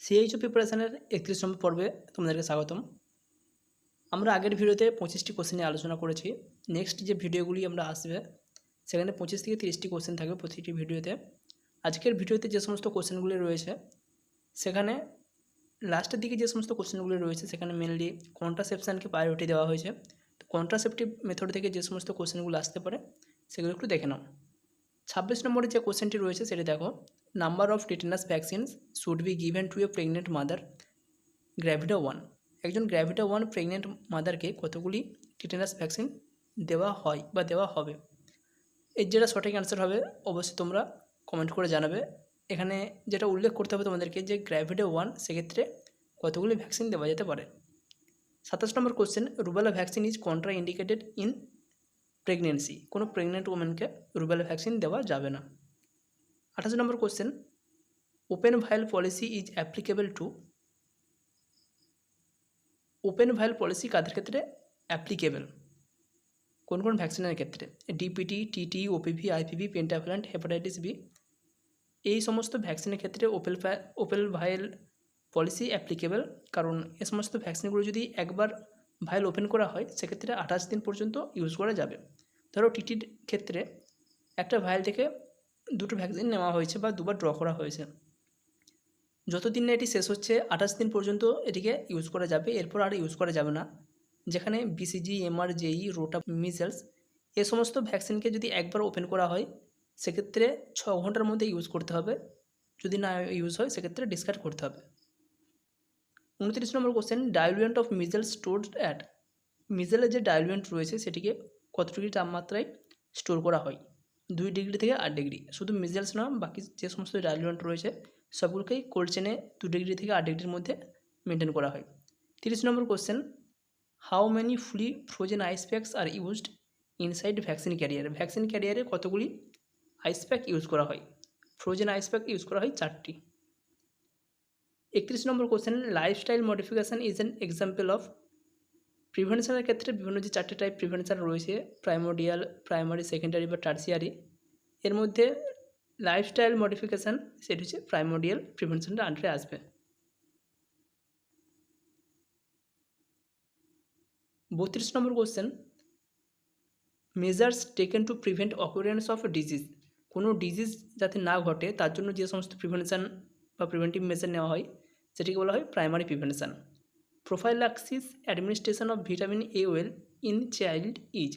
CHO প্রিপারেশনের 31 নম্বর পর্বে তোমাদেরকে স্বাগতম। আমরা আগের ভিডিওতে 25টি কোশ্চেন নিয়ে আলোচনা করেছি। নেক্সট যে ভিডিওগুলি আমরা আসবে সেখানে 25 থেকে 30টি কোশ্চেন থাকবে প্রতিটি ভিডিওতে। আজকের ভিডিওতে যে সমস্ত কোশ্চেনগুলি রয়েছে সেখানে লাস্টের দিকে যে সমস্ত কোশ্চেনগুলি রয়েছে সেখানে মেনলি কন্ট্রাসেপশানকে প্রায়োরিটি দেওয়া হয়েছে। তো কন্ট্রাসেপটিভ মেথড থেকে যে সমস্ত কোশ্চেনগুলো আসতে পারে সেগুলো একটু দেখে নাও। 26 নম্বরে যে কোশ্চেনটি রয়েছে সেটি দেখো, number of tetanus vaccines should be given to a pregnant mother gravida 1। একজন গ্র্যাভিডা 1 প্রেগনেন্ট মাদারকে কতগুলি টিটেনাস ভ্যাকসিন দেওয়া হয় বা দেওয়া হবে? এর যেটা সঠিক অ্যান্সার হবে অবশ্যই তোমরা কমেন্ট করে জানাবে। এখানে যেটা উল্লেখ করতে হবে তোমাদেরকে যে গ্র্যাভিডা 1 সেক্ষেত্রে কতগুলি ভ্যাকসিন দেওয়া যেতে পারে। 27 নম্বর question, rubella vaccine is contraindicated in pregnancy. কোনো প্রেগনেন্ট ওমেনকে রুবেলা ভ্যাকসিন দেওয়া যাবে না। 28 নম্বর question, open vial policy is applicable to. Open vial policy কাদের ক্ষেত্রে অ্যাপ্লিকেবল? কোন কোন ভ্যাকসিনের ক্ষেত্রে? DPT, TT, OPV, IPV, pentavalent, hepatitis B. এই সমস্ত ভ্যাকসিনের ক্ষেত্রে ওপেন ভাইল পলিসি অ্যাপ্লিকেবল, কারণ এ সমস্ত ভ্যাকসিনগুলো যদি একবার ভাইল ওপেন করা হয় সেক্ষেত্রে 28 দিন পর্যন্ত ইউজ করা যাবে। ধরো টিটির ক্ষেত্রে একটা ভাইল থেকে দুটো ভ্যাকসিন নেওয়া হয়েছে বা দুবার ড্র করা হয়েছে, যতদিন না এটি শেষ হচ্ছে 28 দিন পর্যন্ত এটিকে ইউজ করা যাবে, এরপর আর ইউজ করা যাবে না। যেখানে বিসিজি, এমআর, জেই, রোটা, মিজেলস এ সমস্ত ভ্যাকসিনকে যদি একবার ওপেন করা হয় সেক্ষেত্রে 6 ঘন্টার মধ্যে ইউজ করতে হবে, যদি না ইউজ হয় সেক্ষেত্রে ডিসকার্ড করতে হবে। 29 নম্বর question, diluent of measles stored at. মিজেলের যে ডাইলুয়েন্ট রয়েছে সেটিকে কত ডিগ্রি তাপমাত্রায় স্টোর করা হয়? 2 ডিগ্রি থেকে 8 ডিগ্রি। শুধু মিজেলস নয়, বাকি যে সমস্ত ডাইলুয়েন্ট রয়েছে সবগুলোকেই কোল্ড চেনে 2 ডিগ্রি থেকে 8 ডিগ্রির মধ্যে মেনটেন করা হয়। 30 নম্বর question, how many fully frozen ice packs are used inside vaccine carrier. Vaccine ক্যারিয়ারে কতগুলি আইস প্যাক ইউজ করা হয়? ফ্রোজেন আইস প্যাক ইউজ করা হয় 4টি। 31 নম্বর question, lifestyle modification is an example of. প্রিভেনশনের ক্ষেত্রে বিভিন্ন যে 4টে টাইপ প্রিভেনশন রয়েছে, প্রাইমোডিয়াল, প্রাইমারি, সেকেন্ডারি বা টার্সিয়ারি, এর মধ্যে লাইফস্টাইল মডিফিকেশান সেটি হচ্ছে প্রাইমোডিয়াল প্রিভেনশনটা আন্ডারে আসবে। 32 নম্বর question, measures taken to prevent occurrence of disease. কোনো ডিজিজ যাতে না ঘটে তার জন্য যে সমস্ত প্রিভেনশন বা প্রিভেন্টিভ মেজার নেওয়া হয় সেটিকে বলা হয় primary prevention. Prophylaxis administration of vitamin A oil in child is.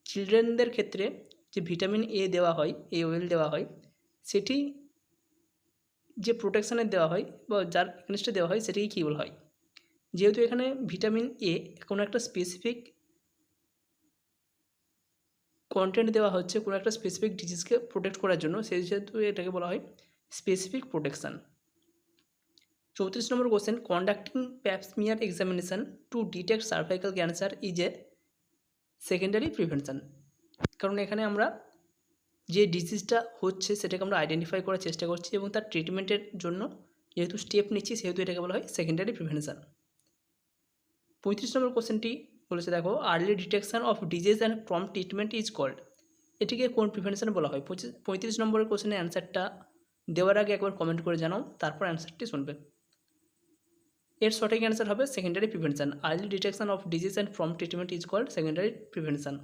চিলড্রেনদের ক্ষেত্রে যে ভিটামিন এ দেওয়া হয়, এ ওয়েল দেওয়া হয়, সেটি যে প্রোটেকশানের দেওয়া হয় বা যার এগেনস্টে দেওয়া হয় সেটিকে কী বলা হয়? যেহেতু এখানে ভিটামিন এ কোনো একটা স্পেসিফিক কন্টেন্ট দেওয়া হচ্ছে কোনো একটা স্পেসিফিক ডিজিজকে প্রোটেক্ট করার জন্য, সেই যেহেতু এটাকে বলা হয় স্পেসিফিক প্রোটেকশান। 34 নম্বর question, conducting pap smear examination to detect cervical cancer is a secondary prevention. কারণ এখানে আমরা যে ডিজিজটা হচ্ছে সেটাকে আমরা আইডেন্টিফাই করার চেষ্টা করছি এবং তার ট্রিটমেন্টের জন্য যেহেতু স্টেপ নিচ্ছি সেহেতু এটাকে বলা হয় সেকেন্ডারি প্রিভেনশন। 35 নম্বর কোশ্চেনটি বলেছে দেখো, early detection of disease and prompt treatment is called. এটিকে কোন প্রিভেনশন বলা হয়? 35 নম্বরের কোশ্চেনের অ্যান্সারটা দেওয়ার আগে একবার কমেন্ট করে জানাও, তারপর অ্যান্সারটি শুনবে। এর সঠিক অ্যান্সার হবে secondary prevention. Early detection of disease and prompt treatment is called secondary prevention.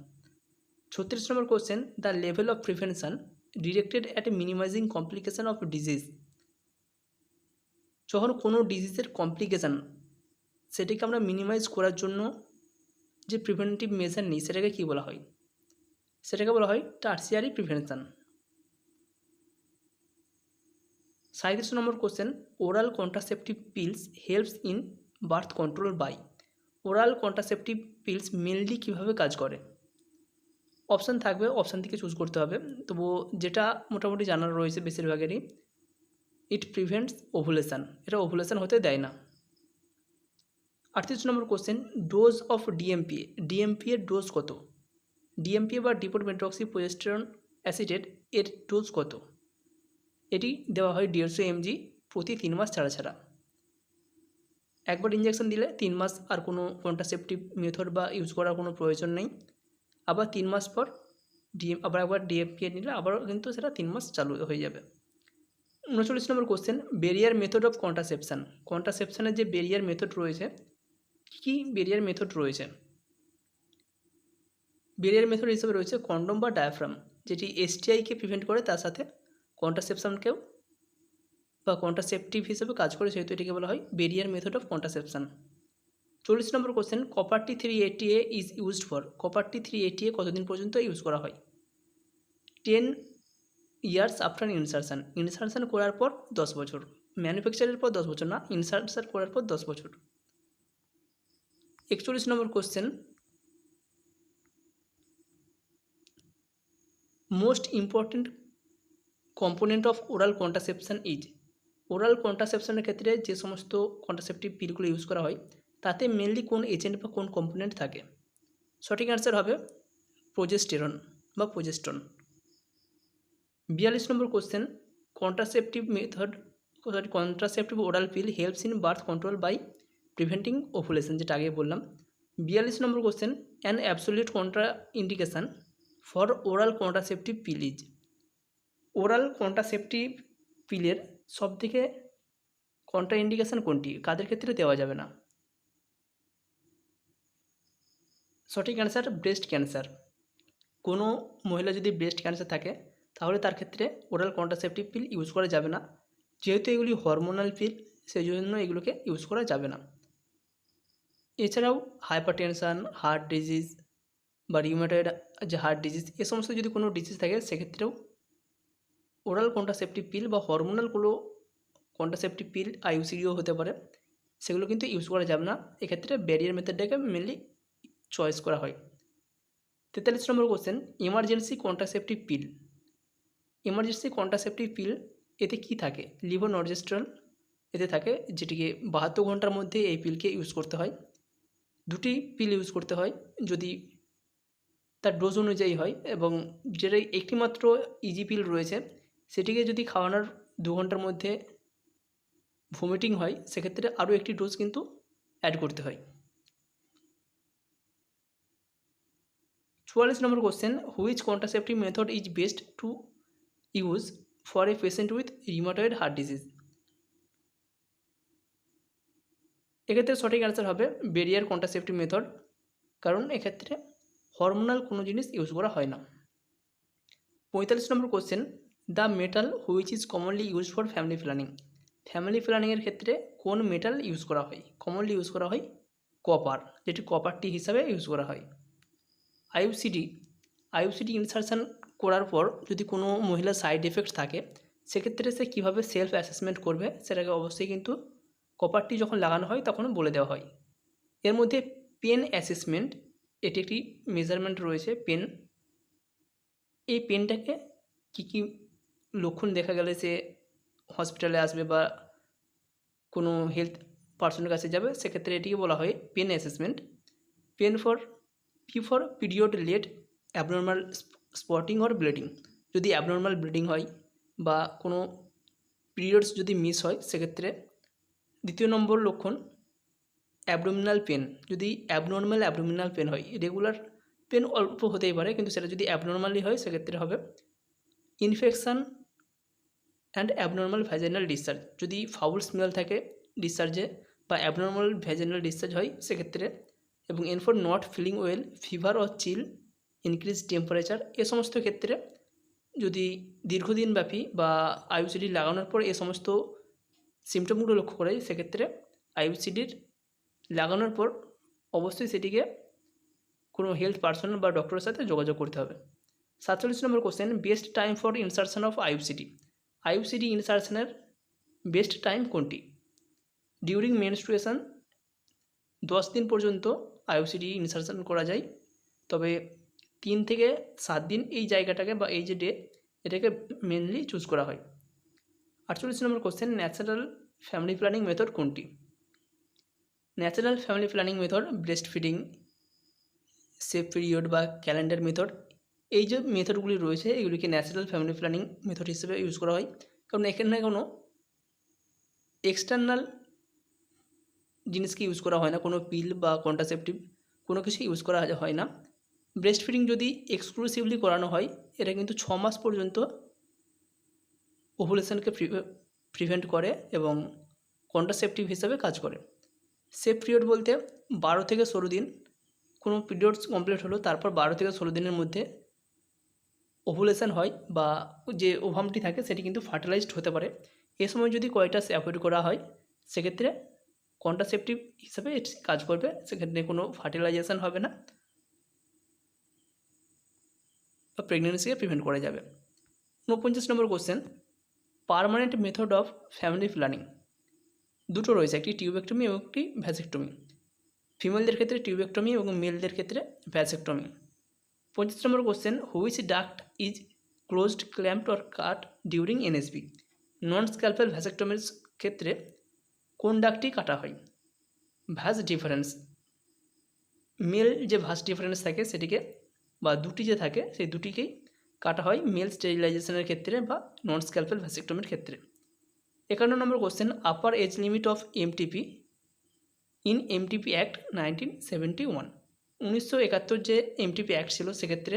36 number question, the level of prevention directed at minimising complication of disease. যখন কোনো ডিজিজের কমপ্লিকেশান সেটিকে আমরা মিনিমাইজ করার জন্য যে প্রিভেন্টিভ মেজার নিই সেটাকে কী বলা হয়? সেটাকে বলা হয় tertiary prevention. 37 number question, oral contraceptive pills helps in birth control by. Oral contraceptive pills mainly কীভাবে কাজ করে? অপশান থাকবে, অপশান থেকে চুজ করতে হবে। তবু যেটা মোটামুটি জানার রয়েছে বেশিরভাগেরই, ইট প্রিভেন্টস ওভুলেশন, এটা ওভুলেশন হতে দেয় না। 38 নম্বর question, dose of DMPA. ডিএমপিএর dose কত? ডিএমপিএ বা ডিপোমেট্রক্সি প্রোজেস্টেরন অ্যাসিটেট এর ডোজ কত? এটি দেওয়া হয় 150 mg প্রতি 3 মাস ছাড়া ছাড়া। একবার ইঞ্জেকশন দিলে 3 মাস আর কোনো কন্ট্রাসেপটিভ মেথড বা ইউজ করার কোনো প্রয়োজন নেই। আবার 3 মাস পর আবার একবার ডিএমপিএ নিলে আবারও কিন্তু সেটা 3 মাস চালু হয়ে যাবে। 39 নম্বর question, barrier method of contraception. কন্ট্রাসেপশনের যে ব্যারিয়ার মেথড রয়েছে, কী ব্যারিয়ার মেথড রয়েছে? ব্যারিয়ার মেথড হিসেবে রয়েছে কন্ডম বা ডায়াফ্রাম, যেটি এসটিআইকে প্রিভেন্ট করে, তার সাথে কন্ট্রাসেপশনকেও বা কন্ট্রাসেপটিভ হিসেবে কাজ করে, সেহেতু এটিকে বলা হয় ব্যারিয়ার মেথড অফ কন্ট্রাসেপশন। 40 নম্বর question, copper T 380A is used for. Copper T 380A কতদিন পর্যন্ত ইউজ করা হয়? 10 ইয়ার্স আফটার ইনসারশন। ইনসারশন করার পর 10 বছর, ম্যানুফ্যাকচারের পর 10 বছর না, ইনসারশন করার পর 10 বছর। 41 নম্বর question, most important component of oral contraception is. Oral কন্ট্রাসেপশনের ক্ষেত্রে যে সমস্ত কন্ট্রাসেপটিভ পিলগুলো ইউজ করা হয়, তাতে মেনলি কোন এজেন্ট বা কোন কম্পোনেন্ট থাকে? সঠিক অ্যান্সার হবে প্রোজেস্টেরন বা প্রোজেস্টন। 42 নম্বর question, contraceptive method contraceptive oral pill helps in birth control by preventing ovulation, যেটা আগে বললাম। 42 নম্বর question, an absolute contraindication for oral contraceptive pill is. Oral contraceptive পিলের সবথেকে কন্ট্রা ইন্ডিকেশান কোনটি, কাদের ক্ষেত্রে দেওয়া যাবে না? সঠিক অ্যান্সার ব্রেস্ট ক্যান্সার। কোনো মহিলা যদি ব্রেস্ট ক্যান্সার থাকে, তাহলে তার ক্ষেত্রে ওরাল কন্ট্রাসেপটিভ পিল ইউজ করা যাবে না, যেহেতু এগুলি হরমোনাল পিল, সেই জন্য এগুলোকে ইউজ করা যাবে না। এছাড়াও হাইপারটেনশান, হার্ট ডিজিজ বা রিউমেটয়েড যে হার্ট ডিজিজ, এ সমস্ত যদি কোনো ডিজিজ থাকে, সেক্ষেত্রেও ওরাল কন্ট্রাসেপটিভ পিল বা হরমোনালগুলো কন্ট্রাসেপটিভ পিল আইইউসিডিও হতে পারে, সেগুলো কিন্তু ইউজ করা যাবে না। এক্ষেত্রে ব্যারিয়ার মেথডটাকে মেনলি চয়েস করা হয়। 43 নম্বর question, emergency contraceptive pill. Emergency contraceptive pill এতে কি থাকে? লিভোনর্জেস্ট্রল এতে থাকে, যেটিকে 72 ঘন্টার মধ্যে এই পিলকে ইউজ করতে হয়। দুটি পিল ইউজ করতে হয় যদি তার ডোজ অনুযায়ী হয়, এবং যেটা একটিমাত্র ইজি পিল রয়েছে, সেটিকে যদি খাওয়ানোর 2 ঘন্টার মধ্যে ভমিটিং হয়, সেক্ষেত্রে আরও একটি ডোজ কিন্তু অ্যাড করতে হয়। 44 number question, which contraceptive method is best to use for a patient with rheumatoid heart disease? এক্ষেত্রে সঠিক অ্যান্সার হবে ব্যারিয়ার কন্ট্রাসেপটিভ মেথড, কারণ এক্ষেত্রে হরমোনাল কোনো জিনিস ইউজ করা হয় না। 45 number question, the metal which is commonly use for family planning. Family প্ল্যানিংয়ের ক্ষেত্রে কোন মেটাল ইউজ করা হয়? কমনলি ইউজ করা হয় কপার, যেটি কপার-টি হিসাবে ইউজ করা হয়। আইইউসিডি ইনসারশন করার পর যদি কোনো মহিলার সাইড এফেক্ট থাকে, সেক্ষেত্রে সে কীভাবে সেলফ অ্যাসেসমেন্ট করবে, সেটাকে অবশ্যই কিন্তু কপার-টি যখন লাগানো হয় তখন বলে দেওয়া হয়। এর মধ্যে পেন অ্যাসেসমেন্ট, এটি একটি মেজারমেন্ট রয়েছে পেন। এই পেনটাকে কী লক্ষণ দেখা গেলে সে হসপিটালে আসবে বা কোনো হেলথ পার্সনের কাছে যাবে, সেক্ষেত্রে এটিকে বলা হয় pain assessment. P for period late abnormal spotting or bleeding. যদি অ্যাবনর্মাল ব্লিডিং হয় বা কোনো পিরিয়ডস যদি মিস হয়, সেক্ষেত্রে 2 নম্বর লক্ষণ অ্যাবডোমিনাল পেন। যদি অ্যাবনর্মাল পেন হয়, রেগুলার পেন অল্প হতেই পারে, কিন্তু সেটা যদি অ্যাবনর্মালি হয়, সেক্ষেত্রে হবে infection and abnormal vaginal discharge. যদি ফাউল স্মেল থাকে ডিসচার্জে বা অ্যাবনর্মাল ভ্যাজাইনাল ডিসচার্জ হয়, সেক্ষেত্রে এবং for not feeling well, fever or chill, increase temperature, এ সমস্ত ক্ষেত্রে যদি দীর্ঘদিনব্যাপী বা আইইউসিডি লাগানোর পর এ সমস্ত সিমটমগুলো লক্ষ্য করা যায়, সেক্ষেত্রে আইইউসিডির লাগানোর পর অবশ্যই সেটিকে কোনো হেলথ পার্সন বা ডক্টরের সাথে যোগাযোগ করতে হবে। 47 number question, best time for insertion of IUCD. IUCD ইনসারশনের বেস্ট টাইম কোনটি? ডিউরিং মেনস্ট্রুয়েশন 10 দিন পর্যন্ত আইইউসিডি ইনসারশন করা যায়, তবে 3 থেকে 7 দিন এই জায়গাটাকে বা এই যে ডে, এটাকে মেনলি চুজ করা হয়। 48 number question, natural family planning method কোনটি? Natural family planning method breast feeding, safe period বা ক্যালেন্ডার মেথড, এই যে মেথডগুলি রয়েছে, এগুলিকে ন্যাচারাল ফ্যামিলি প্ল্যানিং মেথড হিসেবে ইউজ করা হয়, কারণ এখানে কোনো এক্সটার্নাল জিনিসকে ইউজ করা হয় না, কোনো পিল বা কন্ট্রাসেপটিভ কোনো কিছু ইউজ করা হয় না। ব্রেস্ট ফিডিং যদি এক্সক্লুসিভলি করানো হয়, এটা কিন্তু 6 মাস পর্যন্ত ওভুলেশনকে প্রিভেন্ট করে এবং কন্ট্রাসেপটিভ হিসাবে কাজ করে। সেফ পিরিয়ড বলতে 12 থেকে 16 দিন কোনো পিরিয়ডস কমপ্লিট হলো, তারপর 12 থেকে 16 দিনের মধ্যে ওভুলেশন হয় বা যে ওভামটি থাকে সেটি কিন্তু ফার্টিলাইজড হতে পারে। এ সময় যদি কয়টাস অ্যাভয়েড করা হয় সেক্ষেত্রে কন্ট্রাসেপটিভ হিসাবে এটি কাজ করবে, সেক্ষেত্রে কোনো ফার্টিলাইজেশন হবে না বা প্রেগনেন্সিকে প্রিভেন্ট করা যাবে। 49 number question, permanent method of family planning. দুটো রয়েছে, একটি টিউবেক্টমি এবং একটি ভ্যাসেক্টমি। ফিমেলদের ক্ষেত্রে টিউবেক্টমি এবং মেলদের ক্ষেত্রে vasectomy. 25 number question, which duct is closed, clamped or cut during NSB. Non scalpel ভ্যাসেক্টমির ক্ষেত্রে কোন ডাক্টটি কাটা হয়? ভাস ডিফারেন্স, মেল যে ভাস ডিফারেন্স থাকে সেটিকে বা দুটি যে থাকে সেই দুটিকেই কাটা হয় মেল স্টেরিলাইজেশনের ক্ষেত্রে বা নন স্ক্যালপেল ভ্যাসেক্টমির ক্ষেত্রে। 51 number question, upper age limit of MTP in MTP act 1971। 1971 যে এমটিপি অ্যাক্ট ছিল সেক্ষেত্রে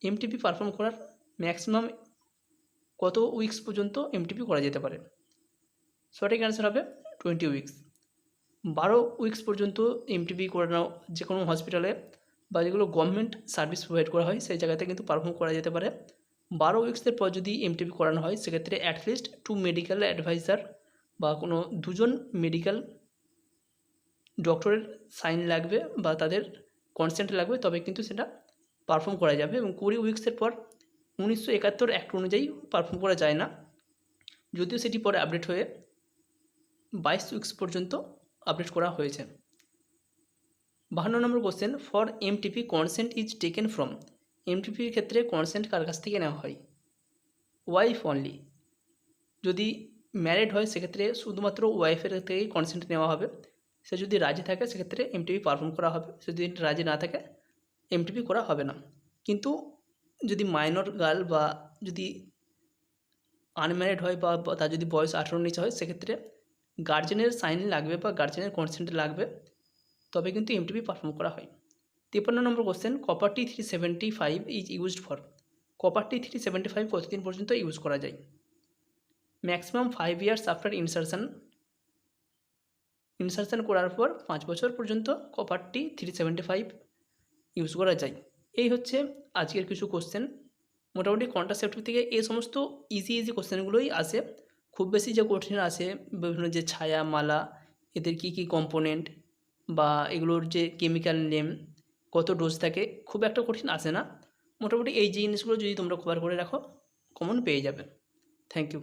এমটিপি পারফর্ম করার ম্যাক্সিমাম কত উইকস পর্যন্ত এমটিপি করা যেতে পারে? সঠিক অ্যান্সার হবে 20 উইকস। 12 উইকস পর্যন্ত এমটিপি করানো যে কোনো হসপিটালে বা যেগুলো গভর্নমেন্ট সার্ভিস প্রোভাইড করা হয় সেই জায়গাতে কিন্তু পারফর্ম করা যেতে পারে। 12 উইকসের পর যদি এমটিপি করানো হয় সেক্ষেত্রে অ্যাটলিস্ট 2 মেডিকেল অ্যাডভাইজার বা কোনো দুজন মেডিকেল ডক্টরের সাইন লাগবে বা তাদের কনসেন্ট লাগবে, তবে কিন্তু সেটা পারফর্ম করা যাবে। এবং 20 উইকসের পর 1971 অ্যাক্ট অনুযায়ী পারফর্ম করা যায় না, যদিও সেটি পরে আপডেট হয়ে 22 উইকস পর্যন্ত আপডেট করা হয়েছে। 52 number question, for MTP consent is taken from. এমটিপির ক্ষেত্রে কনসেন্ট কার কাছ থেকে নেওয়া হয়? Wife only. যদি ম্যারিড হয় সেক্ষেত্রে শুধুমাত্র ওয়াইফের থেকেই কনসেন্ট নেওয়া হবে। সে যদি রাজি থাকে সেক্ষেত্রে এমটিপি পারফর্ম করা হবে, সে যদি রাজি না থাকে এমটিপি করা হবে না। কিন্তু যদি মাইনর গার্ল বা যদি আনম্যারিড হয় বা তার যদি বয়স 18 নিচে হয় সেক্ষেত্রে গার্জেনের সাইন লাগবে বা গার্জেনের কনসেন্ট লাগবে, তবে কিন্তু এমটিপি পারফর্ম করা হয়। 53 number question, copper T 375 is used for. Copper T 375 কতদিন পর্যন্ত ইউজ করা যায়? ম্যাক্সিমাম 5 ইয়ার্স আফটার ইনসারশন করার পর 5 বছর পর্যন্ত কপার টি 375 ইউজ করা যায়। এই হচ্ছে আজকের কিছু কোশ্চেন। মোটামুটি কন্ট্রাসেপ্টিভ থেকে এই সমস্ত ইজি কোশ্চেনগুলোই আসে, খুব বেশি যে কঠিন আসে বিভিন্ন যে ছায়া মালা এদের কী কী কম্পোনেন্ট বা এগুলোর যে কেমিক্যাল নেম কত ডোজ থাকে খুব একটা কঠিন আসে না। মোটামুটি এই জিনিসগুলো যদি তোমরা কভার করে রাখো কমন পেয়ে যাবে। Thank you.